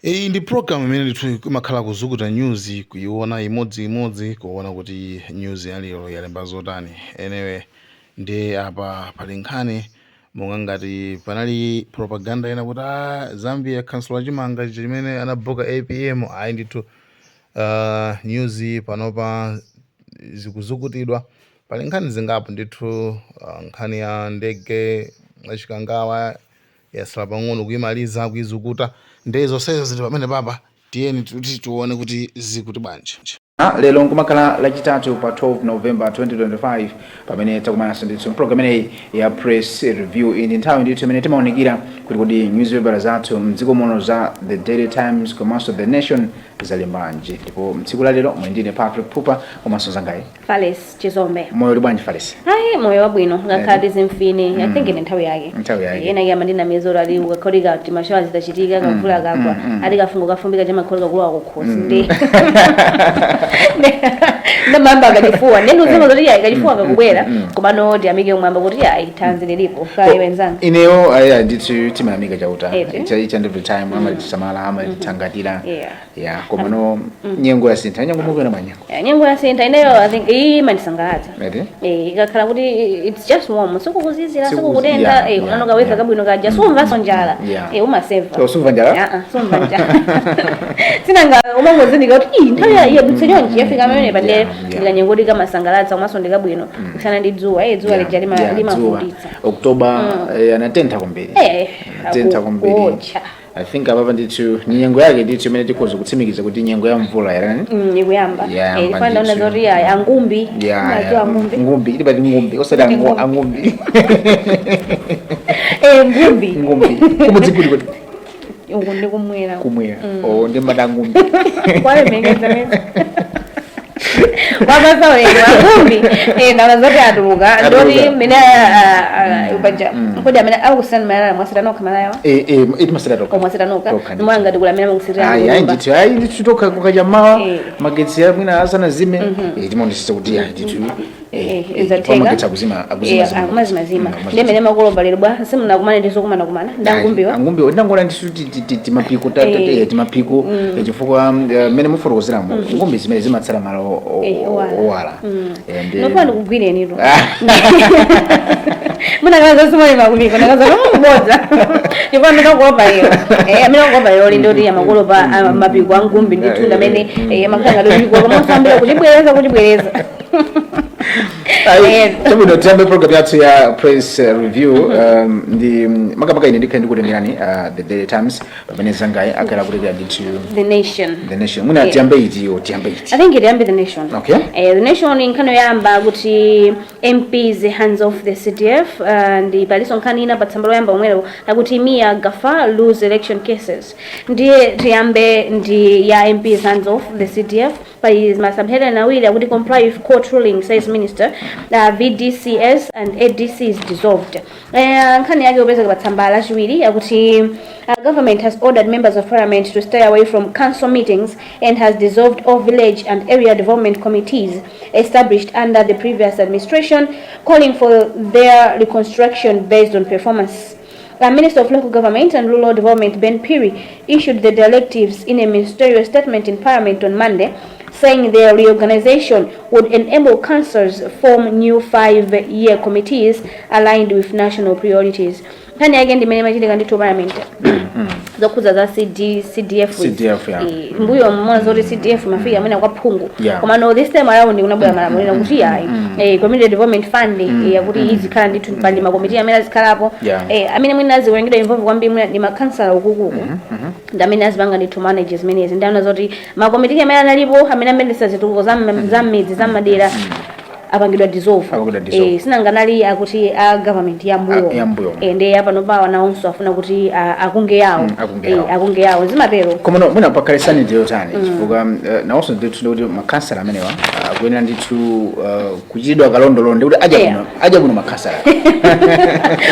Iyi ndi program imene imakhala kuzukuta news kuiona imodzi kuona kuti news yalero yalemba zotani. Anyway, ndi apa pali nkhani monga ngati panali propaganda ina kuti Zambia Councilor Chimanga chimene anaboka APM ayi ndithu news panopa zikuzukutidwa. Pali nkhani zingapo ndithu nkhani ya ndege achikangawa yasala pang'ono kuimaliza kuizukuta ndezo sezo zili pamene papa tiyeni tuone kuti zikuti bwanji. Lelo nkumakhala lachitatu pa 12 November 2025 pamene takumana ndithu program ineyi ya press review in nthawi ndithu imene timaonekera kuti newspaper zathu mdziko muno za The Daily Times komanso The Nation zalembanje. Ndipo mtsiku la lero mwendine Patrick Pupa komanso zangayi Fales Chizombe. Moyo uli bwanji Fales? Moyo wabwino ngakhale zimfine. I think ni nthawi yake. Yena yama ndina miyezoro ali ukakholika kuti mashawa zitachitika kakula kakwa ali kafungo kafumbika chama kholika kulowa kukhosi ndi ndamamba akajifua nendo zima zoti akajifua akakubwera komano ndi amike umwamba kuti itanzi lilipo kale wenzanga ineyo aya ndithu timayamika chauta each and every time amatisamala amatithangatira komano nyengo yasintha nyengo mukuyona manyengo nyengo yasintha ineyo I think imandisangalatsa ikakhala kuti it's just warm sokukuzizira sokukutenda unanoka weza kabwino kaja sumvaso njala umaseva sumva njala sumva njala sinanga umangozindika kuti nthawi yadutsenyo njiyafika amene pande ndikanyengoti kamasangalatsa umaso ndikabwino kusana ndi dzuwa dzuwa lija limafunditsa October anatentha kwambiri tentha kwambiri. I think ababa ndithu nyengo yake ndithu imene tikoza kutsimikiza kuti nyengo ya mvula yarani ikuyamba ifanda una zori ya ngumbi najua ngumbi ili bali ngumbi osada ngumbi ngumbi kumudzikuli kuti ngundi kumwera ndi madangumbi kwale mengeza baba sawe ngumbi na zote atuluka ndoni mina ubanja kodi amene akusana mara mwasirano kamala yawa mwasiranoka mwanga ndikula mina mukusirana ndithu toka kukajamaa magetsi ya mwina asana zime timondisisa kuti ndithu izatenga akuzima ndemene makoloba lero bwa simuna kumana ndizokumana ngumbiwo ndangona ndithu timapiko timapiko chifukwa mene mufotokozeramo ngumbi zimene zimatsala malo owala nopanda kugwireni ito munakaza simoni makumiko nakaza mbodza chifukwa ndikakulopa lero amene kulopa lero lindoti yamakolopa mapiko angumbi ndithu ndamene makanga lopiko komansambira kuchibwereza Tabuno tiambe program yathu ya press review ndi makapaka ine ndikhale ndikutengerani The Daily Times pamene zangayi akhala kutekera ndithu The Nation muna tiambe iti I think it ambe The Nation The Nation inkhano yamba kuti MPs hands off the CDF ndi paliso nkhani ina patsamba loyamba omwero akuti Mia Gafa lose election cases ndiye tiambe ndi ya MPs hands off the CDF by masabheadline awiri akuti comply with court ruling says minister VDCS and ADC is dissolved. Nkhani yake upeza patsamba lachiwiri akuti government has ordered members of parliament to stay away from council meetings and has dissolved all village and area development committees established under the previous administration, calling for their reconstruction based on performance. The Minister of Local Government and Rural Development, Ben Piri, issued the directives in a ministerial statement in Parliament on Monday, saying their reorganization would enable councils form new 5-year committees aligned with national priorities. Kani again dimene machitika ndithu Parliament zokuza za CDF mbuyo mwana zoti CDF mafika amene kwaphungu koma no this time around kunabwera malamulo kuti community development fund yakuti izikhala ndithu pali makomiti amene azikhalapo amene mwina aziwerengedwa involve kwambiri ndi makansala ukukuku ndamene azipanga ndithu managers menezi ndana zoti makomiti amene analipo amene amendesa zituko za midzi za madera apangidwa dissolve sinanganali akuti government yambuyo ende apa nobawa naonso afuna kuti akunge yawo zimatero koma mwina pakalisani ndiyo tani chifukwa naonso ndithu kuti makansala amenewa akuyenera ndithu kuchidwa kalondolondo kuti aja kuno makansala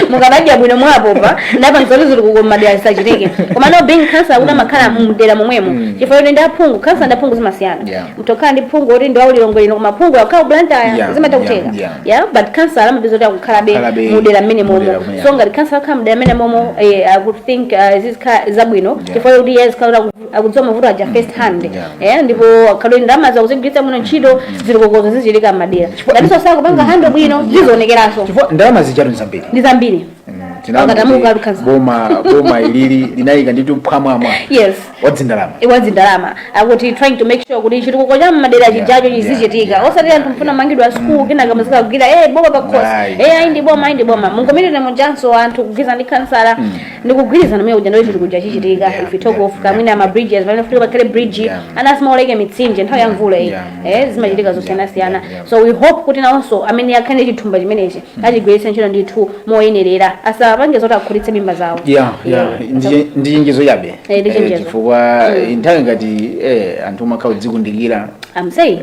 mukanaja bwino mwapopa ndapa nzalizuli kumadera zisachitike koma no being kansala kuti amakhala mdera momwemo chifukwa kuti ndi aphungu kansala ndi aphungu zimasiyana mtokhala ndi phungu kuti ndi aulilongo lino koma phungu akhala kublantaya zimata kuteka but kansala amabizoti akukhala be mudera mmene momo so ngati kansala akhala mdera mmene momo I would think zizikhala zabwino chifukwa kuti yazikhala akudziwa mavuto aja first hand ndipo khaloni ndalama zakuzigwiritsa muno ntchito zilikokozo zichitika m'madera ngatinso sakupanga hando bwino zizoonekeraso chifukwa ndalama zichatu ndi zambiri boma ilili linayika nditu mphamwamwa yes wadzindalama akuti trying to make sure kuti chitukuko cha madera chijacho chizichitika osati anthu mfuna mangidwa school kenaka muzika kugwira boma pakhosi ayi ndi boma mungomirire mujanso anthu kugwiza ndi kansala ndi kugwirizana mwe kujanda kuti chitukuko chichitika if we talk of kamwina ma bridges pamene futi pakhale bridge ana small like mitsinje nthawi ya mvula iyi zimachitika zosiyanasiyana so we hope kuti nawonso amene akhale chithumba chimenechi achigwiritse ntchito ndithu moyenerera asapange zoti akhulitse mimba zawo ndi chenjezo yabe chifukwa nthawi ngati anthu umakhala kudzikundikira I'm saying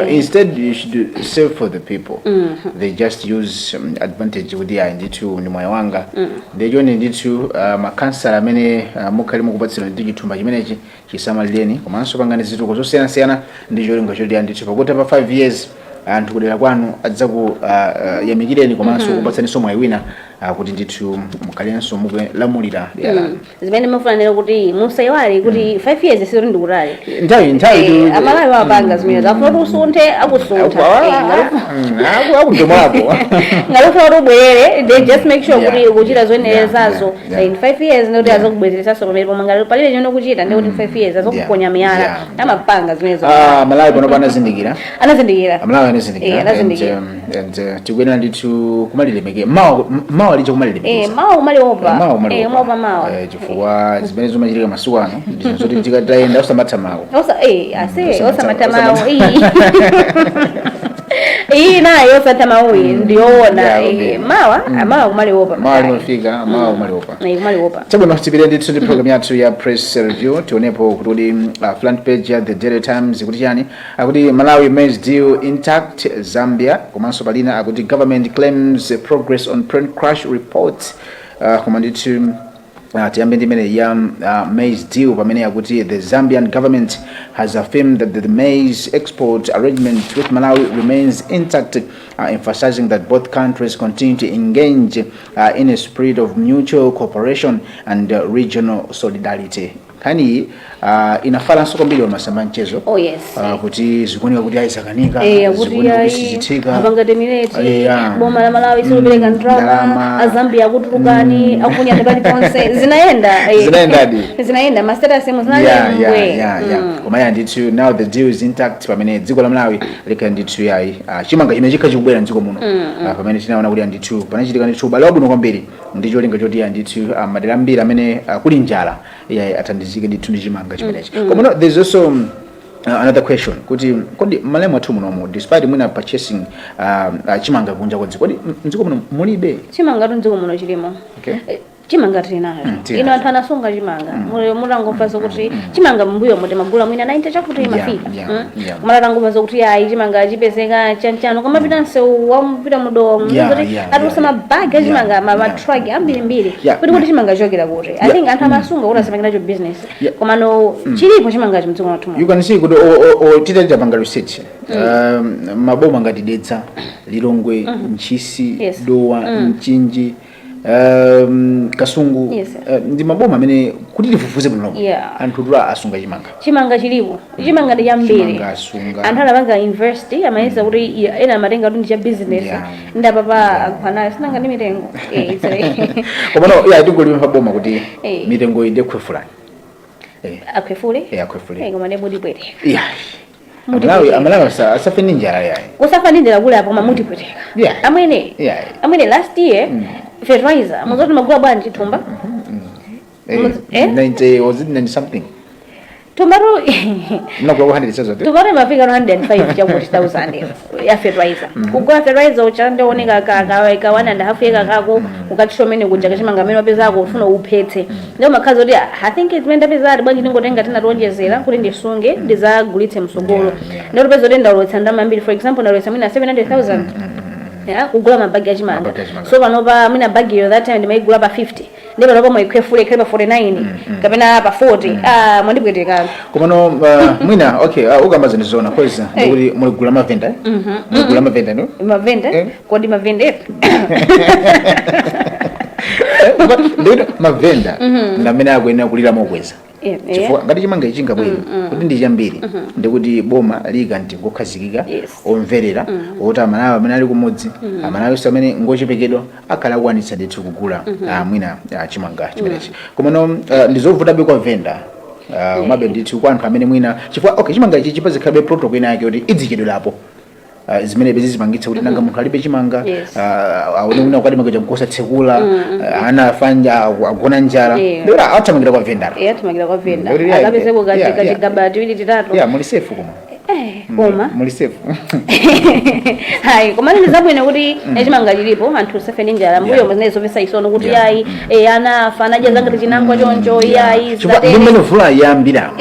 instead you should save for the people they just use advantage kuti ayi ndithu ndi moyo wanga ndechoni ndithu makansala amene mukhali mukupatsira ndi chithumba chimenechi chisamalireni komanso pangani zituko zosiyanasiyana ndi cholinga choti ndithu pakuti pa 5 years anthu kudera kwanu adzaku yamikireni komanso kupatsaniso mwayi wina kuti ndithu mukhalenso mukulamulira zimene mufanira kuti musayiwale kuti 5 years siri ndikutali nthawi amalawi wapanga zimene zafuna kuti usunthe akusuntha akudomwapo ngalufuna kuti ubwerere they just make sure kuti ukuchita zoyenerezazo in 5 years ndikuti azokubwezeresanso pamene pomwe ngati palile chino kuchita ndikuti 5 years azokuponya miyala amapanga zimenezo malawi pano anazindikira and tikuyenera ndithu kumalilemeke mawa licho kumalilemekeza mawa umaliwopa mawa chifukwa zimene zimachitika masiku ano ndizoti tikatayenda usamatha mawa osamatha mawa iyi nayo osatha mawa ndiyoona mawa kumaliwopa mawa limafika mawa kumaliwopa chabwino tipite ndithu ndi program yathu ya press review tionepo kuti front page ya the Daily Times kuti chani akuti Malawi maize deal intact Zambia komanso palina akuti government claims progress on plane crash report koma ndithu tiyambe ndimene ya maize deal pamene yakuti the Zambian government has affirmed that the maize export arrangement with Malawi remains intact, emphasizing that both countries continue to engage in a spirit of mutual cooperation and regional solidarity. Kani inafala nsoko mbili wa masamba mchezo kuti zikunika kuti aisakanika zikunika kuti sizitika abanga demineti boma la Malawi silubeleka ndrama Zambia akutukani akunya tepali ponse zinaenda master semu komaya ndithu now the deal is intact pamene dziko la Malawi lika ndithu yayi chimanga chimechika chikubwera mdziko muno pamene tinaona kuti ndithu panachitika ndithu ubale wabwino kwambiri ndicho linga choti ndithu madera ambiri amene kuli njala yayi atandizike ndithu ndi chimanga chimenechi koma there's also another question kuti kodi malemu athu muno despite mwina purchasing chimanga kunja kwa dziko kodi mdziko muno mulibe chimanga mdziko muno chilimo chimanga tinayo ino anthu anasunga chimanga mutangofaso kuti chimanga mbuyo muti magula mwina 90 chakuti mafika mutangofaso kuti ayi chimanga chipezeka chanchano koma pitanse wamupita mudomo kuti atusa mabagi achimanga matruck ambirimbiri kuti chimanga chokera kuti I think anthu amasunga kuti asapangiracho business koma no chilipo chimanga chimdziko mwathu you can see kuti titati panga research maboma ngati Dedza Lilongwe Nchisi Dowa Mchinji Kasungu ndi maboma amene kuti tifufuze bwino anthu dura asunga chimanga chilipo chimanga ndi chambiri anthu anapanga university amayesa kuti ena amatenga kuti ndi cha business ndapapa akhwanayo sinanga ndi mitengo koma no tingoli maboma kuti mitengo ide khwefulani akhwefule koma ndi mutipweteka amalawi asafe ndi njala yayi usafa ndi njala kule apo koma mutipweteka amwene last year fertilizer muzoti magula bwanji thumba 90 was it 90 something tomato nakwa 100 sazo tomato mafika 105 cha 40,000 ya fertilizer kugula fertilizer uchande oneka ka 1.5 yeka kako ukachomene kunja kachimanga meno pezako ufuna uphetse ndio makhazo kuti I think it's meant pezali bwanji ningotenga tena tonjezera kuti ndisunge ndizagulitse msogolo ndio pezzo tenda ulotsa ndama mbili for example ndalotsa mwina 700,000 kugula mabagi achimanga so panopa mwina bagi yo that time ndimayigula pa 50 ndipo panopa mwayikhwefule ikhale pa 49 kapena pa 40 mwandipweteka koma no mwina ukamba zinizona kweza kuti muligula mavenda muligula mavenda no mavenda kodi mavenda ndio mavenda ndamene akuyenera kulira mokweza chifukwa ngati Chimanga ichinga bwino kuti ndi chambiri ndikuti boma lika ngokhazikika omverera oti amalawi amene ali kumudzi amalawi amene ngochepekedwa akhala akwanitsa ndithu kugula mwina Chimanga chimenechi komano ndizovutabe kwa venda mabe ndithu kwa anthu amene mwina chifukwa Chimanga ichi chipazikhabe protocol ina yake kuti idzichedwerapo zimene bezizimangitsa kuti nanga munthu alibe Chimanga aone una kwadi makeja mkosa tsekula ana fanja agona njala ndio athamangira kwa vendor athamangira kwa vendor akapezeko kachigaba tiwiri titatu muli safe koma koma muli safe hai koma ndi zabwino kuti Chimanga lilipo anthu safe ndi njala mbuyo muzine zopesa isono kuti yayi ana fanaja zanga tichinangwa choncho yayi ndimene vula yambira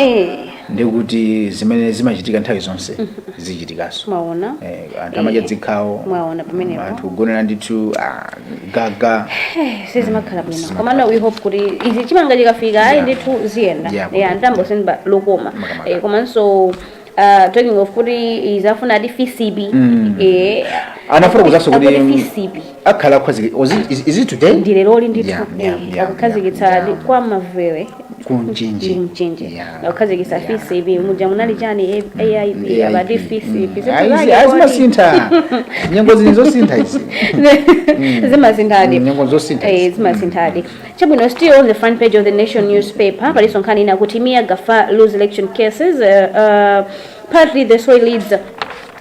ndikuti zimene zimachitika nthawi zonse zichitikaso maona anthu amadya dzikhawo maona pamene anthu kugonera ndithu gaga sizimakhala bwino komano we hope kuti izi Chimanga chikafika ayi ndithu ziyenda ndambo senba lokoma komanso talking of kuti izafuna ati FCB anafuna kuzaso kuti FCB akhala khaziki is it today ndileloli ndithu akukhazikitsa kwa mavere kunjinji akukhazikitsa FCB muja munali chani AIP abadi FCB zimasintha nyengo zinizosintha izi zimasinthadi nyengo zosintha zimasinthadi chabwino still on the front page of the Nation newspaper palisonkhani inakuti Mia Gafa lose election cases partly the story leads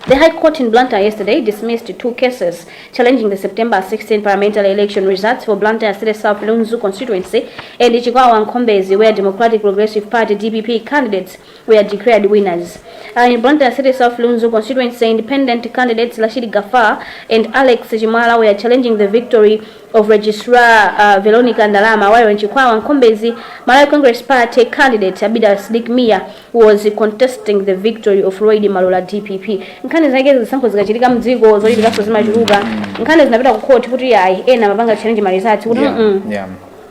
the High Court in Blantyre yesterday dismissed 2 cases challenging the September 16 parliamentary election results for Blantyre City South Lunzu constituency and Chikwawa Nkombezi, where Democratic Progressive Party DPP candidates were declared winners. In Blantyre City South Lunzu constituency, independent candidates Rashid Gafar and Alex Jimala were challenging the victory of Registrar Veronica Ndalama, while in Chikwawa Nkombezi, Malawi Congress Party candidate Abida Sadiq Mia was contesting the victory of Royd Malola DPP. Nkane zake zisankho zikachitika mdziko zochitikaso zimachuluka nkane zinapita ku court kuti yayi ena mapanga challenge marizati kuti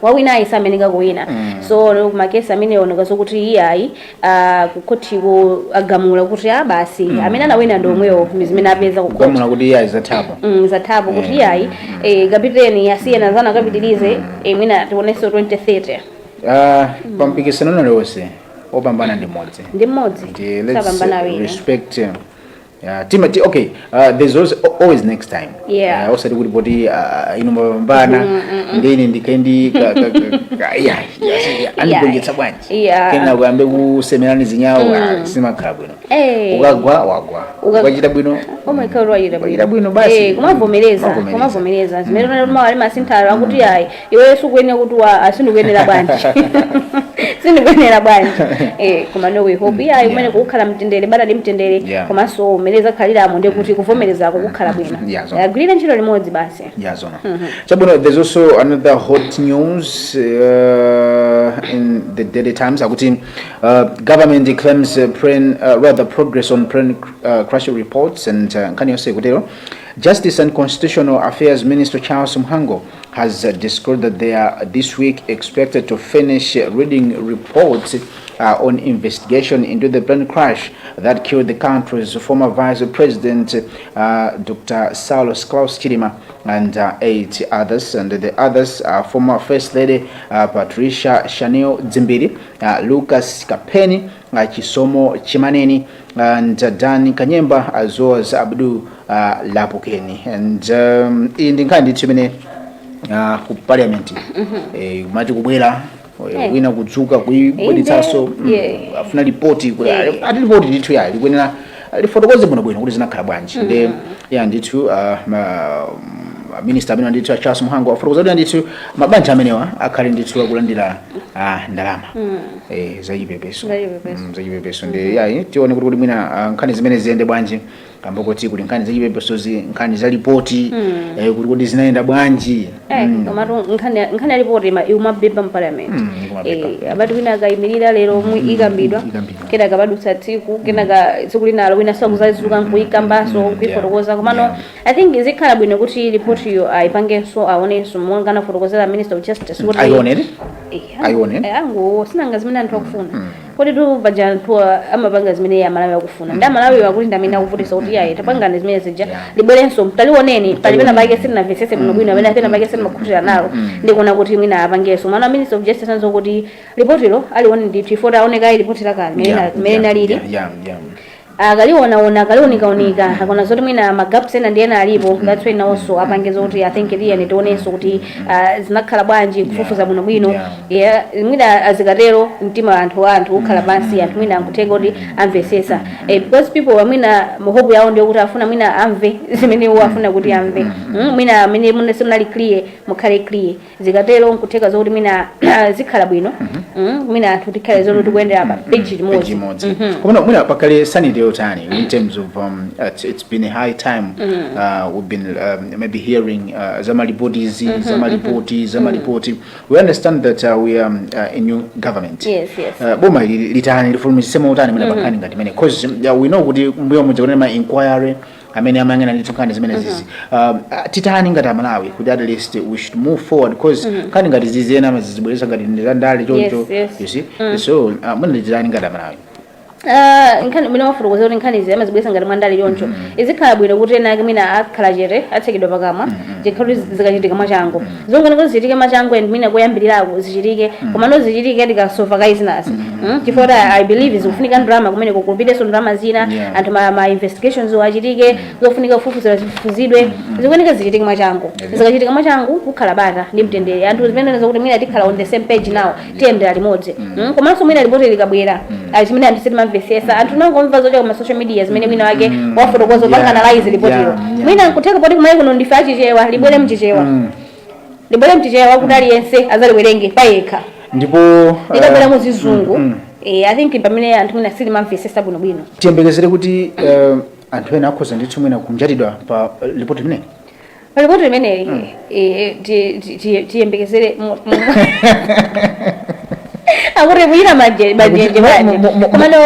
wawina ayisameneka kuwina so makesi amene oneka zokuti yayi ku court ko agamula kuti basi amene anawina ndo omwewo zimene apeza ku court agamula kuti yayi zathapo kuti yayi kapiteni asiyana zana kapitilize mwina tioneso 2030 pampikisano lose opambana ndi modzi let's respect Timothy, okay, there's always next time. Also, the good body, mapambana, ndeni ndikendi, andikugitsa bwanji. Kena kuambe kusemerani zinyawo, simakhala bwino. Ukagwa. Ukachita bwino. Wachita bwino basi. Kumavomereza. Zimene mawali masinthala akuti yayi. Iwe sukuyenera kuti asindikuyenera bwanji. Sindikuyenera bwanji. Koma no we hope yayi kumene kukhala mtendere bada ndi mtendere komanso meleza khalira mu ndekuti kuvomereza kukhala bwino. Agreed ntchito limodzi basi. Chabwino, there's also another hot news in the Daily Times. Akuti government claims rather progress on plane crash reports and can you say kutero Justice and Constitutional Affairs Minister Charles Mhango has disclosed that they are this week expected to finish reading reports on investigation into the plane crash that killed the country's former Vice President Dr. Saulos Klaus Chilima and 8 others, and the others are former First Lady Patricia Chanel Dzimbiri, Lucas Kapeni, Chisomo Chimaneni, and Dan Kanyemba, as well as Abdul Lapukeni. And in the kind of ku parliament mati kubwera wina kudzuka kuiboditsaso afuna ripoti ati ripoti ndithu ya likwenera lifotokoze bwino kuti zinakhala bwanji nde ya ndithu minister amene ndithu Charles Mhango afotokoza kuti ndithu mabanja amenewa akhale ndithu akulandira ndalama zachipepeso nde ya tione kuti mwina nkhani zimene ziyende bwanji kamba kuti kuli nkhani zachipepesozi nkhani za ripoti kuti zinaenda bwanji komatu nkhani ya ripoti imabeba mparliament abati wina akayimirira lero ikambidwa kena kabadutsa tsiku kena tsiku linalo wina sakuzazuka nkuyikambaso kuifotokoza komano I think izikhala bwino kuti ripoti yo ayipangenso aonenso mongana fotokozera Minister of Justice kuti ayone ango sinanga zimene anthu akufuna kodi tu pajantu amapanga zimene ya Malawi akufuna nda Malawi wakuti ndamene akuvutisa kuti yayi tapangani zimene zija libwerenso talioneni palipena pake sina vesese kuno bwino amene apena pake sina makhutira nalo ndikuona kuti mwina apangeso mana Minister of Justice anzo kuti ripotilo alione ndi chifota aoneka ripoti lakale mene alili akaliona kalioneka akona zoti mwina magaps ena ndi ena alipo that's why also apangezo kuti I think iye netionenso kuti zinakhala bwanji kufufuza bwino bwino mwina azikatero mtima anthu ukhala pansi anthu mwina ankutenga kuti amvesesa because people mwina hope yawo ndio kuti afuna mwina amve zimene afuna kuti amve mwina amene munali clear mukhale clear zikatero nkuteka zoti mwina zikhala bwino mwina anthu tikhale zoti tikuyendera pa page limodzi komona mwina pakale sanity in terms of it's been a high time we've been maybe hearing Zamalipoti. We understand that we are a new government. Yes. Boma litani lifumisema utani mina bakani ngati mene because we know kuti mbuyo mujone ma inquiry amene amangena litukane zimene zizi titani ngati Malawi kuti at least we should move forward because kani ngati zizi ena mazizibweleza ngati ndandali choncho you see so mwina litani ngati Malawi nkhani mina wafurukoza kuti nkhani izi amazibwesa ngati mwandali yoncho izikhala bwino kuti ena mina akhala chete atsekedwa pakamwa zikhala zikachitika mwachangu zongana kuti zichitike mwachangu and mina kuyambirirako zichitike koma no zichitike tikasova kaizinasi chifukwa I believe zikufunika drama kumene kupiteso drama zina anthu ma investigations achitike zofunika kufufuzira zifufuzidwe zikufunika zichitike mwachangu zikachitika mwachangu kukhala bata ndi mtendere anthu zimene zokuti mina tikhala on the same page now tiyendera limodzi komanso mwina ripoti likabwera chimene antisema vesesa anthu nangomva zochoka ma social media zimene mwina wake wafotokoza panga analyze ripotiro mwina nkuteka poti kumene kuno ndifa chichewa libwere mchichewa kuti aliyense azaliwerenge payekha ndipo likabwera mu zizungu I think pamene anthu mwina sili mamvesesa bwinobwino tiyembekezere kuti anthu ena akhoza ndithu mwina kunjatidwa pa ripoti imene ripoti imene tiyembekezere akure mwina majenje banje komano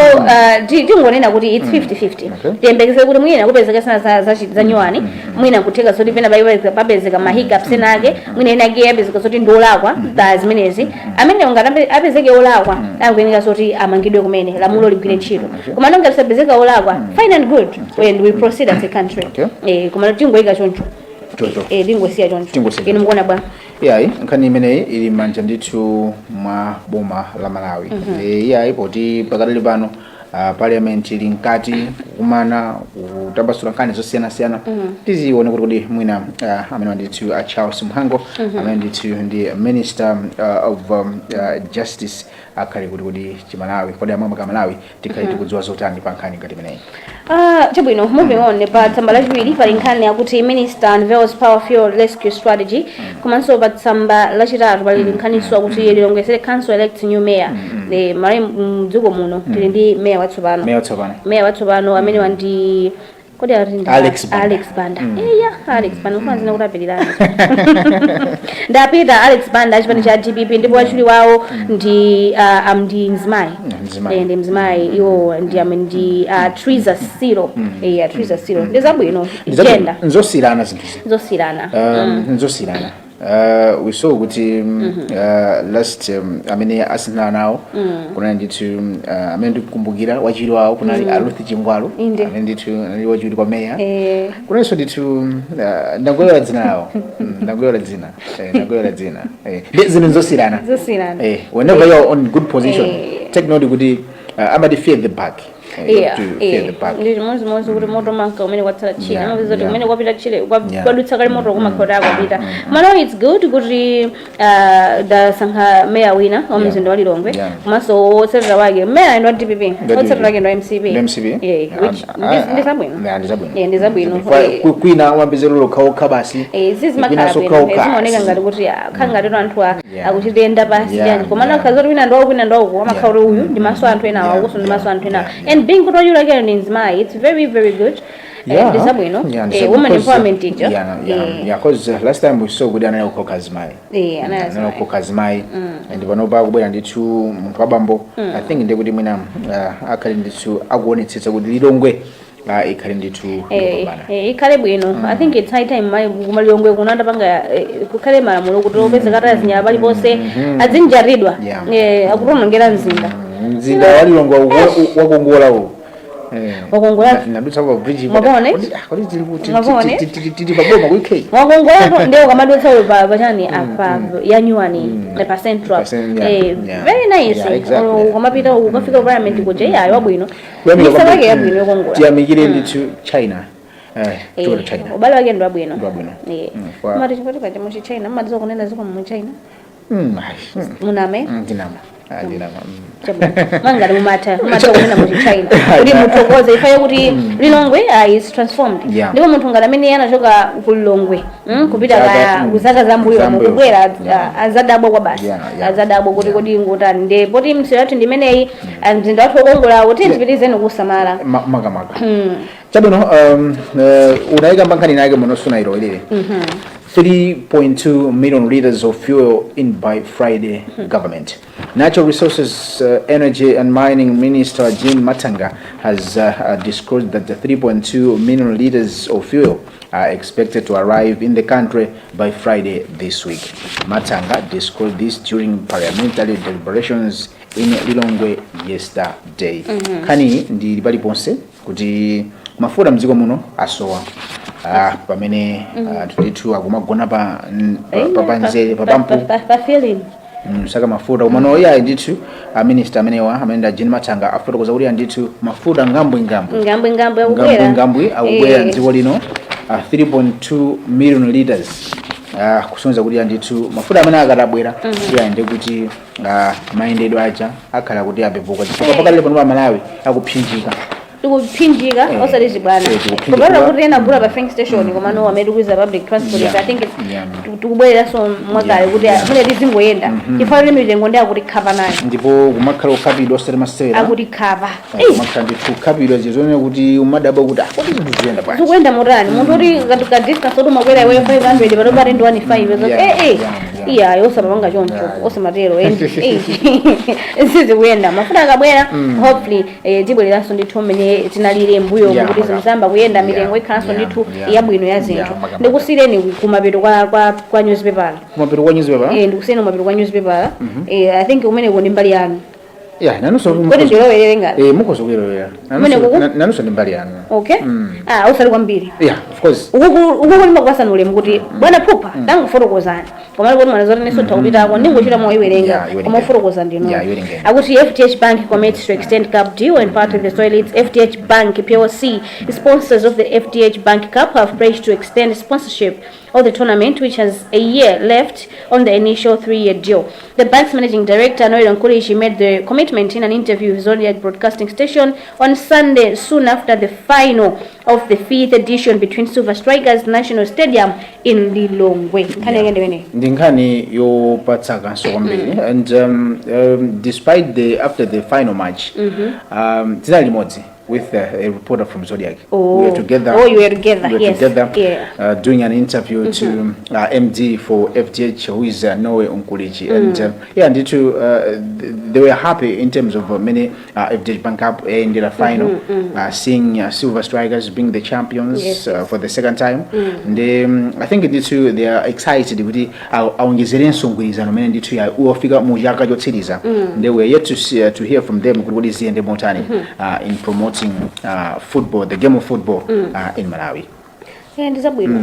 tingonena kuti it's 50-50 tiyembekezere kuti mwina kupezeka sana za nyuwani mwina kutheka zoti pena papezeka mahiccups enake mwina enake yapezeka zoti ndolakwa zimenezi amene ungati apezeke olakwa akuyeneka zoti amangidwe kumene lamulo ligwire ntchito komano ngati sapezeka olakwa fine and good and we proceed as a country komano tingoyika choncho lingosiya choncho inu mukuona bwana nkhani imeneyi ili manja ndithu mwa boma la Malawi poti pakadali pano parliament ili mkati kumana kutambasula nkhani zosiyana tizione kuti mwina amene ndithu Charles Mhango amene ndithu ndi Minister of Justice akhale kuti chimalawi kodi amwe ka Malawi tikhale tikudziwa zotani pa nkhani ngati imeneyi chabwino moving on pa tsamba lachiwiri pali nkhani yakuti Minister unveils power fuel rescue strategy komanso pa tsamba lachitatu pali nkhaniso akuti lilongesere council elect new mayor mali mdziko muno tili ndi mayor watsopano amene wandi kodi Alex Banda Alex Banda ufanzina kutapelirana ndapita Alex Banda achipani cha DPP ndipo wachuli wawo ndi amdi Mzimayi ndi Mzimayi iwo ndi amdi Triza Siro Triza Siro ndizabwino agenda nzosirana zinthu nzosirana we saw kuti last amene asina nawo kuna ndithu amene ndikukumbukira wachiri wawo kuna Ruth Chingwalu amene ndithu ali wachiri kwa mayor kunanso ndithu ndagoyera dzina lawo ndagoyera dzina zinthu nzosirana whenever you're on good position take note kuti amadi fear the back ndi mmozi kuti moto manka umene kwatsala chile amazoti umene kwapita chile kwadutsa kale moto kumakhoda akapita malo it's good kuti dasankha meya wina wa mzinda wa Lilongwe komanso wotsatira wake meya ndo wa DPP wotsatira wake ndo wa MCP ndizabwino kwina wambizero lokhaokha basi zizimakhala zimaoneka ngati kuti akhala ngati anthu akuchitenda pasi yani komano akhazoti wina ndo amakhala kuti uyu ndi maso anthu enawo akuso ndi maso anthu enawo and being good you like in Zimai, it's very good. Women empowerment teacher. Because last time we saw good anayoko Kazimai. Anayoko Kazimai and vanoba kubera ndichu muntu wabambo. I think ndekuti mwina akali ndichu agonetsetsa kuti Lilongwe ikhale ndithu ikhale bwino. I think it's high time kuma Lilongwe kunanda panga kukhale malamulo kuti opezeka zinyala pali ponse azinjaridwa akutonongera mzinda mzinda wa Lilongwe wakongola uwo wakongola nadutsa kwa bridge mwabone kodi tili paboma kuikhe wakongola ndio kamadutsa uyo pa chani apa yanyuani pa central very nice ukamapita ukafika environment kuja yayo wabwino misabake yabwino yokongola tiyamikire ndithu China China ubale wake ndo wabwino mati chipati kaje mu China madizo kunena ziko mu China muname ndinama manga mumata kunena mu China kuti mutokoze ifaye kuti Lilongwe is transformed ndipo munthu ngati amene anachoka ku Lilongwe kupita kuzaka zambuyo mukubwera azadabwa kwa basi azadabwa kuti kodi ngotani ndipo kuti msiro wathu ndimeneyi mzinda wathu wokongola kuti tipitizeni kusamala makamaka chabwino unayika mbankhani nake munosuna ilo ilile 3.2 million liters of fuel in by Friday. Government. Natural Resources, Energy and Mining Minister Jim Matanga has disclosed that the 3.2 million liters of fuel are expected to arrive in the country by Friday this week. Matanga disclosed this during parliamentary deliberations in Lilongwe yesterday. Kani ndi bali ponse kuti mafuta mziko muno asowa pamene tulitu akumagona pa panzere papampu pa feeling saka mafuta umano ya ndithu minister amenewa amene Jim Matanga afotokoza kuti ndithu mafuta ngambwe akubwera mdziko lino 3.2 million liters kusonza kuti ndithu mafuta amene akatabwera ndi kuti mayendedwe aja akhala kuti apepuka chifukwa pakali pano pa Malawi akuphinjika tikuphinjika osalizi bwana kupata kuti ena bula pa filling station komano amene kuiza public transport I think tikubwera so mwakale kuti mune tizingoyenda ifanire mitengo ndi akuti khapa nayo ndipo kumakhala ukapidwa osati masera akuti khapa kumakhala ndithu ukapidwa zizone kuti umadaba kuti kuti zinthu ziyenda bwana zikuyenda motani munthu kuti ka distance oti makwera iwe 500 pato pari ndi 15 iya yosapanga choncho osamatero sizikuyenda mafuta akabwera hopefully tibwereranso ndithu mmene tinalire mbuyo kuti zimsamba kuyenda mitengo ikhalanso ndithu yabwino ya zinthu ndikusireni kumapeto kwa newspaper kumapeto kwa newspaper ndikusireni kumapeto kwa newspaper I think umene ndi mbali yanu nanuso kodi ndilowerere ngati mukozokuwerera nanuso ndi mbali yanu okay usali kwambiri of course ukukulima kwasanulemu kuti bwana phupha tangufotokozani komali kuti mwana zoti neso takupitako ndingochita moyiwerenga koma ufotokoza ndino akuti FTH Bank commits to extend Cup deal and part of the toilets. FTH Bank PLC, the sponsors of the FTH Bank Cup, have pledged to extend sponsorship of the tournament, which has a year left on the initial 3-year deal. The bank's managing director, Noel Nkurishi, made the commitment in an interview with Zodiac Broadcasting Station on Sunday, soon after the final of the 5th edition between Silver Strikers National Stadium in Lilongwe. Ndinkani yopatsaka sokwambiri and despite after the final match tinali limodzi with a reporter from Zodiac. We were together. Oh, you were together. We were together doing an interview to MD for FTH, who is Noe Nkurichi. And they were happy in terms of many FTH Bank Cup in the final, seeing Silver Strikers being the champions for the second time. And I think they are excited with the they were yet to hear from them in promoting football, the game of football in Malawi. Ndizabwino.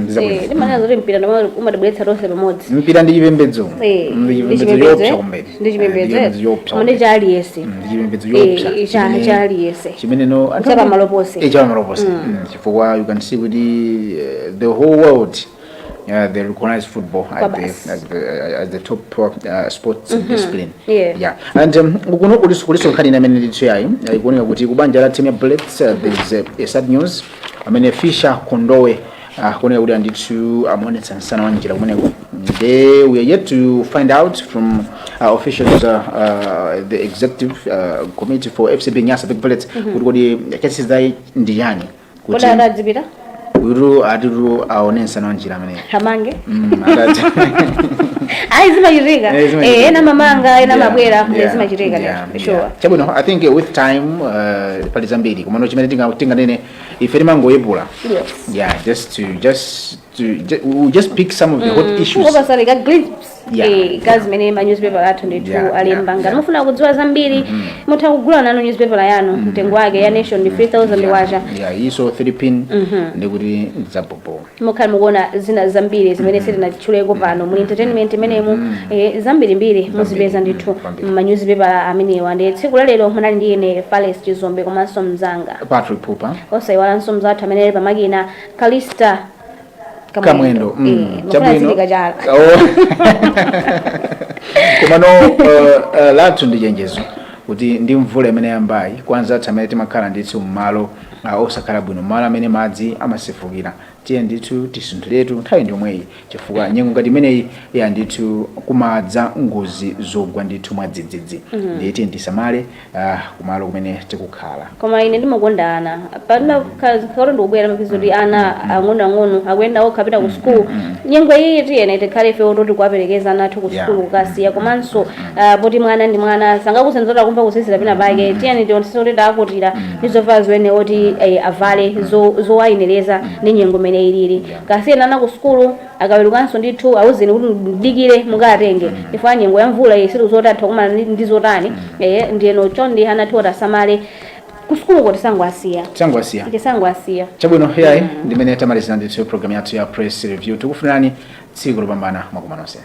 Ndimana zoti mpira ndo umadabweretsa tonse pamodzi. Mpira ndi chipembedzo. Ndi yopsa kumbeni. Ndi chipembedzo. Amene chali yese. Ndi chipembedzo yopsa. Chali yese. Chimene no chapa malopose. Chapa malopose. Chifukwa you can see with the whole world they recognize football as the top sports discipline. And ukuno kuliso nkhani namene ndithu yayi ikuoneka kuti kubanja la team ya Bullets there is a sad news. Amene Fisher Kondowe kuoneka kuti ndithu amonetsa sana wanjira kumeneko. We are yet to find out from officials the executive committee for FCB Nyasa Big Bullets kuti cases dai ndiyani kuti adazipita adiru aonensa wanjira amene hamange zimachirika ena mamanga ena mabwera zimachirika sure. Chabwino I think with time pali zambiri komano chimene tinganene ife limangoyepula just pick some of the hot issues. Like a glimpse kazi mene ma newspaper athu ndithu alemba ngati mufuna kudziwa zambiri mutha kugula nanu newspaper yanu mtengo wake ya Nation ndi 3000 wacha iso 3 pin ndikuti ndzapopo mukhala mukuona zina zambiri zimene sitinachuleko pano mu entertainment imenemu zambiri mbiri muzipeza ndithu ma newspaper amenewa ndi tsiku lero munali ndi ine Fales Chizombe komanso mzanga Patrick Pupa osaiwalanso mzathu amene pamakina Kalista Kamwendo chabwino komano lathu ndi chenjezo kuti ndi mvula imene yambayi kwanza tamene timakhala ndithu mmalo osakhala bwino mmalo amene madzi amasefukira tiye ndithu tisunthulatu nthawi ndiomweyi chifukwa nyengo ngati imeneyi ya ndithu kumadza ngozi zogwa ndithu mwadzidzidzi nditi ndisamale kumalo kumene tikukhala koma ine ndimakondana pano kaoro ndikubwera mapizoti ana ang'ono akuyenda okhapita ku school nyengo iyi tiyene tikhale ife ototi kuwaperekeza anathu ku school kukasiya komanso poti mwana ndi mwana sangakusenzota kumva kusisira pina pake tiyeni tionse kuti takutira ndizovala ziwene oti avale zowayenereza ndi nyengo imene ilili kasiyena ana ku school akawerukanso ndithu awuzeni kuti mdikire mukatenge ifuna nyengo ya mvula isiru zotatha koma ndi zotani ndiyeno chondi anathu otasamale kuskulu kuti tisangwasiya chabwino yayi ndimene tamalizira ndithu program yathu ya press review tikufunirani tsiku lopambana mwakumanonse.